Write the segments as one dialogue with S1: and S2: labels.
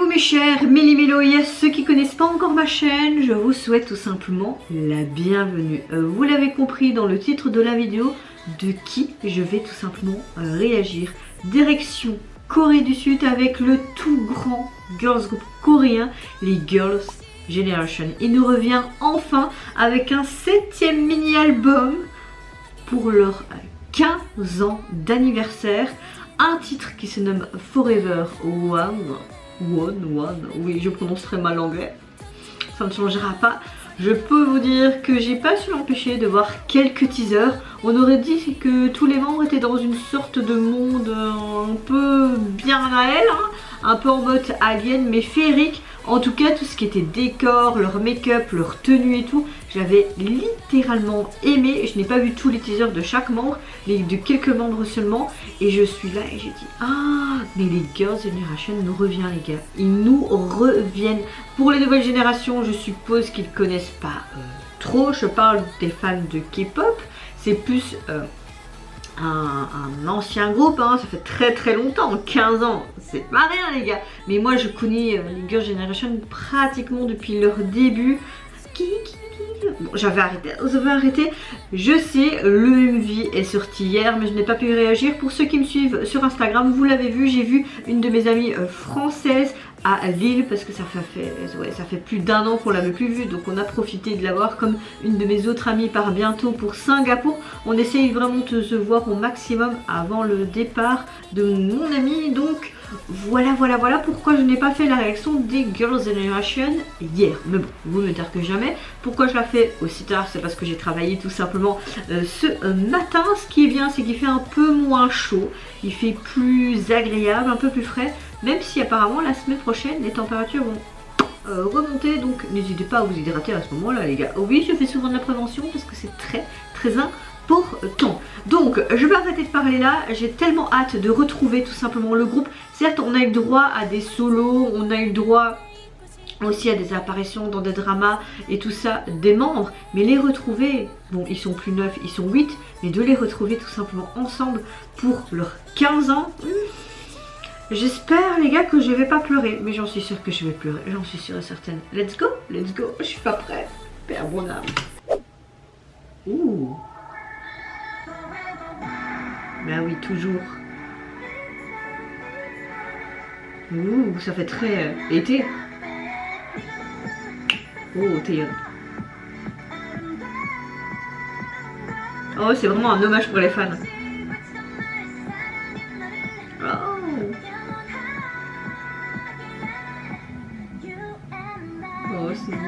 S1: mes chers Méli-Mélo, et à ceux qui connaissent pas encore ma chaîne, je vous souhaite tout simplement la bienvenue. Vous l'avez compris dans le titre de la vidéo, de qui je vais tout simplement réagir. Direction Corée du Sud avec le tout grand girls group coréen, les Girls' Generation. Il nous revient enfin avec un 7e mini-album pour leur 15 ans d'anniversaire. Un titre qui se nomme Forever One. Oui, je prononcerai mal l'anglais. Ça ne changera pas. Je peux vous dire que j'ai pas su m'empêcher de voir quelques teasers. On aurait dit que tous les membres étaient dans une sorte de monde un peu bien à elle, hein, un peu en mode alien mais féerique. En tout cas, tout ce qui était décor, leur make-up, leur tenue et tout, j'avais littéralement aimé. Je n'ai pas vu tous les teasers de chaque membre, mais de quelques membres seulement. Et je suis là et j'ai dit, ah, mais les Girls' Generation nous reviennent les gars. Ils nous reviennent. Pour les nouvelles générations, je suppose qu'ils connaissent pas trop. Je parle des fans de K-pop. C'est plus un ancien groupe, hein. Ça fait très longtemps, 15 ans, c'est pas rien les gars. Mais moi je connais les Girls' Generation pratiquement depuis leur début. Bon, j'avais arrêté, vous avez arrêté. Je sais, le MV est sorti hier, mais je n'ai pas pu réagir. Pour ceux qui me suivent sur Instagram, vous l'avez vu, j'ai vu une de mes amies françaises à Lille, parce que ça fait plus d'1 an qu'on l'avait plus vue, donc on a profité de la voir. Comme une de mes autres amies part bientôt pour Singapour, on essaye vraiment de se voir au maximum avant le départ de mon amie. Donc voilà pourquoi je n'ai pas fait la réaction des Girls' Generation hier. Mais bon, vous me dire que jamais. Pourquoi je la fais aussi tard? C'est parce que j'ai travaillé tout simplement ce matin. Ce qui est bien, c'est qu'il fait un peu moins chaud, il fait plus agréable, un peu plus frais, même si apparemment la semaine prochaine les températures vont remonter, donc n'hésitez pas à vous hydrater à ce moment là les gars. Oui, je fais souvent de la prévention parce que c'est très important. Donc je vais arrêter de parler là, j'ai tellement hâte de retrouver tout simplement le groupe. Certes, on a eu le droit à des solos, on a eu le droit aussi à des apparitions dans des dramas et tout ça des membres, mais les retrouver, bon ils sont plus 9, ils sont 8, mais de les retrouver tout simplement ensemble pour leurs 15 ans, j'espère les gars que je vais pas pleurer, mais j'en suis sûre que je vais pleurer, j'en suis sûre et certaine. Let's go, je suis pas prête. Père bon âme. Ouh. Ben oui, toujours. Ouh, ça fait très été. Oh, Taeyeon. Oh, c'est vraiment un hommage pour les fans. Oh. Oh, c'est bon.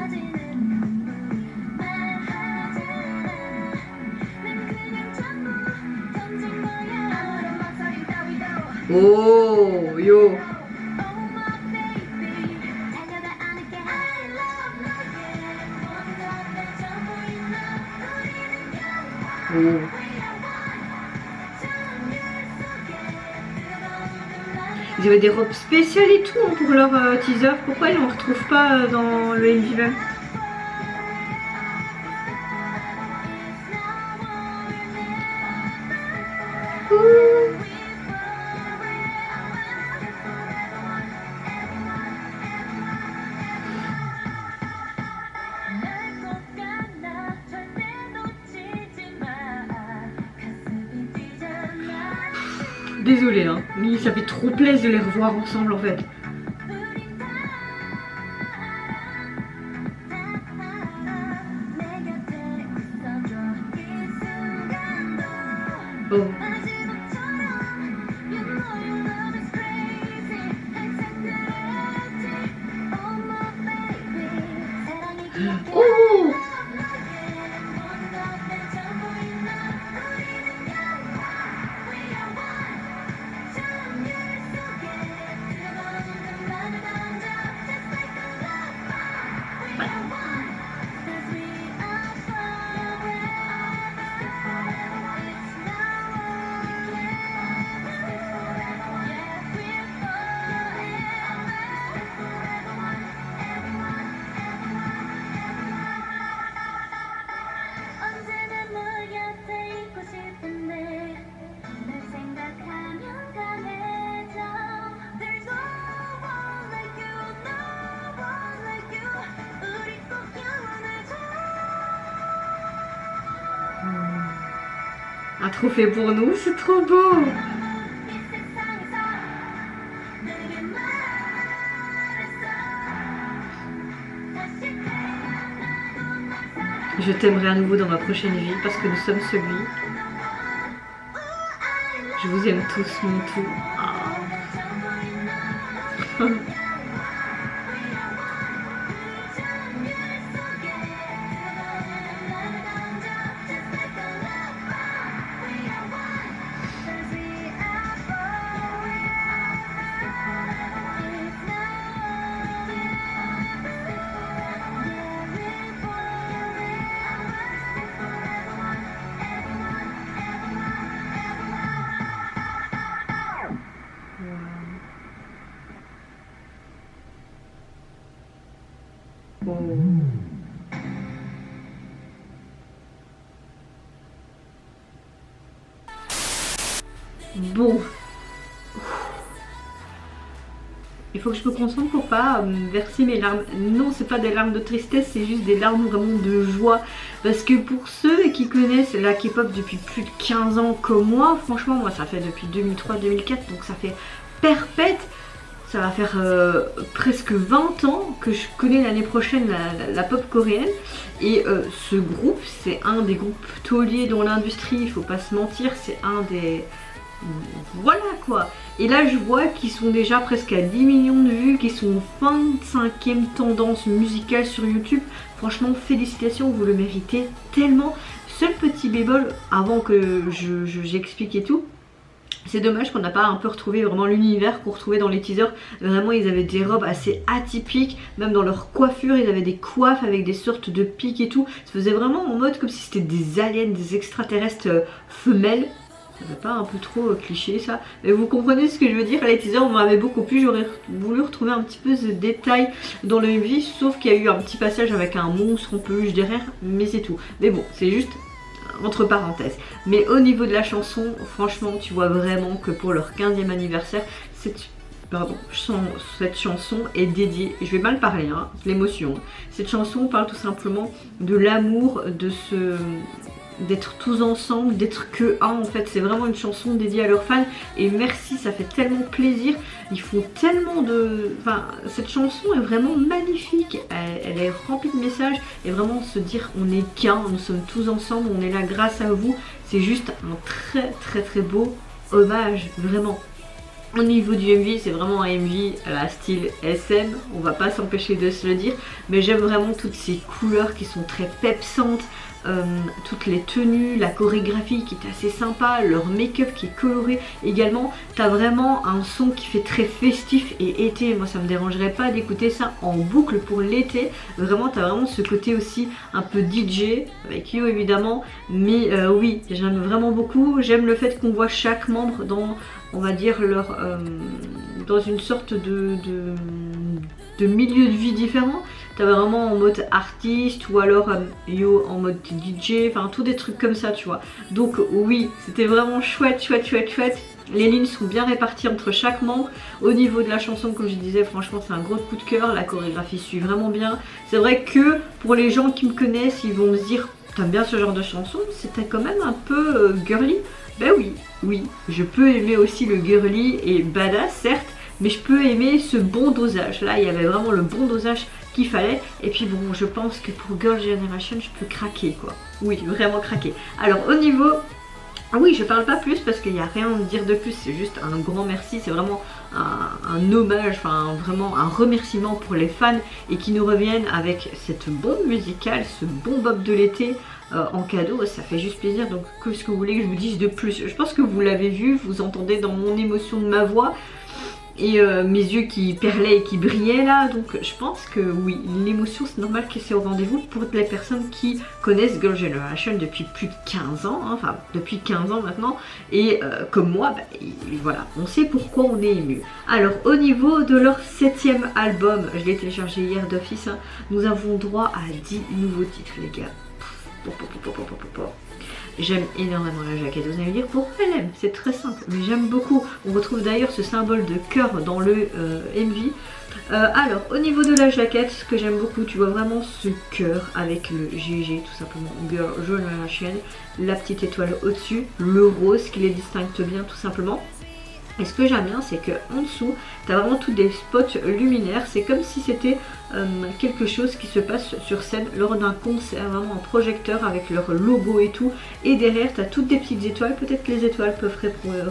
S1: Oh, yo. Oh. Ils avaient des robes spéciales et tout hein, pour leur teaser. Pourquoi ils ne retrouvent pas dans le MV? Désolée hein, mais ça fait trop plaisir de les revoir ensemble en fait. Oh. Oh. Un trophée pour nous, c'est trop beau. Je t'aimerai à nouveau dans ma prochaine vie parce que nous sommes celui. Je vous aime tous, mon tout. Ah. Oh. Bon, il faut que je me concentre pour pas verser mes larmes. Non, c'est pas des larmes de tristesse, c'est juste des larmes vraiment de joie. Parce que pour ceux qui connaissent la K-pop depuis plus de 15 ans comme moi, franchement, moi ça fait depuis 2003-2004, donc ça fait perpète. Ça va faire presque 20 ans que je connais l'année prochaine la pop coréenne. Et ce groupe, c'est un des groupes tauliers dans l'industrie, il faut pas se mentir, c'est un des... Voilà quoi. Et là je vois qu'ils sont déjà presque à 10 millions de vues, qu'ils sont 25e tendance musicale sur YouTube. Franchement, félicitations, vous le méritez tellement. Seul petit bémol, avant que j'explique et tout, c'est dommage qu'on n'a pas un peu retrouvé vraiment l'univers qu'on retrouvait dans les teasers. Vraiment, ils avaient des robes assez atypiques, même dans leur coiffure, ils avaient des coiffes avec des sortes de pics et tout. Ça faisait vraiment en mode comme si c'était des aliens, des extraterrestres femelles. Ça fait pas un peu trop cliché ça? Mais vous comprenez ce que je veux dire? Les teasers m'avaient beaucoup plu, j'aurais voulu retrouver un petit peu ce détail dans le MV, sauf qu'il y a eu un petit passage avec un monstre en peluche derrière, mais c'est tout. Mais bon, c'est juste entre parenthèses. Mais au niveau de la chanson, franchement, tu vois vraiment que pour leur 15e anniversaire, cette chanson est dédiée, je vais mal parler, hein, l'émotion. Cette chanson parle tout simplement de l'amour, d'être tous ensemble, d'être que un en fait. C'est vraiment une chanson dédiée à leurs fans et merci, ça fait tellement plaisir. Ils font tellement de... Enfin, cette chanson est vraiment magnifique, elle est remplie de messages et vraiment se dire on est qu'un, nous sommes tous ensemble, on est là grâce à vous. C'est juste un très beau hommage, vraiment. Au niveau du MV, c'est vraiment un MV à la style SM, on va pas s'empêcher de se le dire, mais j'aime vraiment toutes ces couleurs qui sont très pepsantes, toutes les tenues, la chorégraphie qui est assez sympa, leur make-up qui est coloré également. T'as vraiment un son qui fait très festif et été, moi ça me dérangerait pas d'écouter ça en boucle pour l'été. Vraiment t'as vraiment ce côté aussi un peu DJ, avec You évidemment, mais oui, j'aime vraiment beaucoup. J'aime le fait qu'on voit chaque membre dans, on va dire, leur dans une sorte de milieu de vie différent. T'as vraiment en mode artiste ou alors Yo en mode DJ, enfin tous des trucs comme ça tu vois. Donc oui, c'était vraiment chouette. Les lignes sont bien réparties entre chaque membre. Au niveau de la chanson, comme je disais, franchement c'est un gros coup de cœur. La chorégraphie suit vraiment bien. C'est vrai que pour les gens qui me connaissent, ils vont me dire t'aimes bien ce genre de chanson, c'était quand même un peu girly. Ben oui, je peux aimer aussi le girly et badass certes, mais je peux aimer ce bon dosage. Là il y avait vraiment le bon dosage qu'il fallait. Et puis bon, je pense que pour Girl Generation je peux craquer quoi. Oui, vraiment craquer. Alors au niveau... Ah oui, je parle pas plus parce qu'il n'y a rien à dire de plus, c'est juste un grand merci, c'est vraiment un hommage, enfin vraiment un remerciement pour les fans et qui nous reviennent avec cette bombe musicale, ce bon bop de l'été en cadeau, ça fait juste plaisir. Donc qu'est-ce que vous voulez que je vous dise de plus? Je pense que vous l'avez vu, vous entendez dans mon émotion de ma voix et mes yeux qui perlaient et qui brillaient là, donc je pense que oui, l'émotion c'est normal que c'est au rendez-vous pour les personnes qui connaissent Girl Generation depuis plus de 15 ans, hein, enfin depuis 15 ans maintenant, et comme moi, bah, voilà, on sait pourquoi on est ému. Alors au niveau de leur 7e album, je l'ai téléchargé hier d'office, hein, nous avons droit à 10 nouveaux titres les gars. J'aime énormément la jaquette, vous allez me dire pourquoi elle aime, c'est très simple, mais j'aime beaucoup. On retrouve d'ailleurs ce symbole de cœur dans le MV. Alors au niveau de la jaquette, ce que j'aime beaucoup, tu vois vraiment ce cœur avec le GG tout simplement, Girl Generation, la petite étoile au-dessus, le rose qui les distingue bien tout simplement. Et ce que j'aime bien, c'est que en dessous, tu as vraiment tous des spots luminaires. C'est comme si c'était quelque chose qui se passe sur scène lors d'un concert, vraiment un projecteur avec leur logo et tout. Et derrière, tu as toutes des petites étoiles. Peut-être que les étoiles peuvent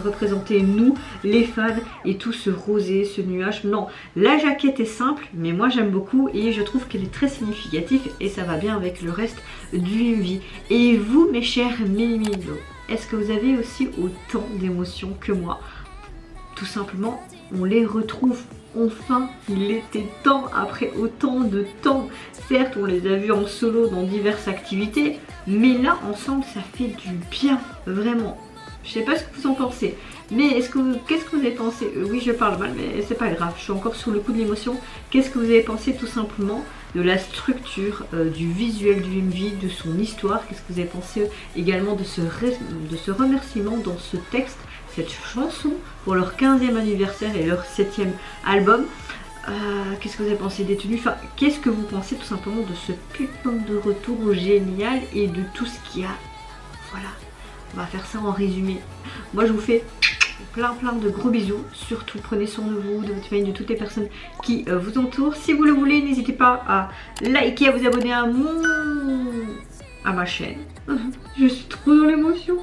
S1: représenter nous, les fans, et tout ce rosé, ce nuage. Non, la jaquette est simple, mais moi j'aime beaucoup et je trouve qu'elle est très significative et ça va bien avec le reste du MV. Et vous, mes chers Mimino, est-ce que vous avez aussi autant d'émotions que moi? Tout simplement, on les retrouve. Enfin, il était temps après autant de temps. Certes, on les a vus en solo dans diverses activités, mais là, ensemble, ça fait du bien, vraiment. Je sais pas ce que vous en pensez, mais qu'est-ce que vous avez pensé? Oui, je parle mal, mais c'est pas grave, je suis encore sous le coup de l'émotion. Qu'est-ce que vous avez pensé tout simplement de la structure, du visuel du MV, de son histoire? Qu'est-ce que vous avez pensé également de ce remerciement dans ce texte, cette chanson pour leur 15e anniversaire et leur 7e album? Qu'est-ce que vous avez pensé des tenues? Enfin, qu'est-ce que vous pensez tout simplement de ce putain de retour génial et de tout ce qu'il y a? Voilà, on va faire ça en résumé. Moi je vous fais plein de gros bisous. Surtout prenez soin de vous, de votre famille, de toutes les personnes qui vous entourent. Si vous le voulez, n'hésitez pas à liker, à vous abonner à ma chaîne. Je suis trop dans l'émotion.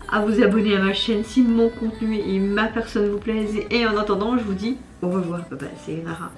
S1: À vous abonner à ma chaîne si mon contenu et ma personne vous plaisent. Et en attendant, je vous dis au revoir. Bye bye, c'est Nara.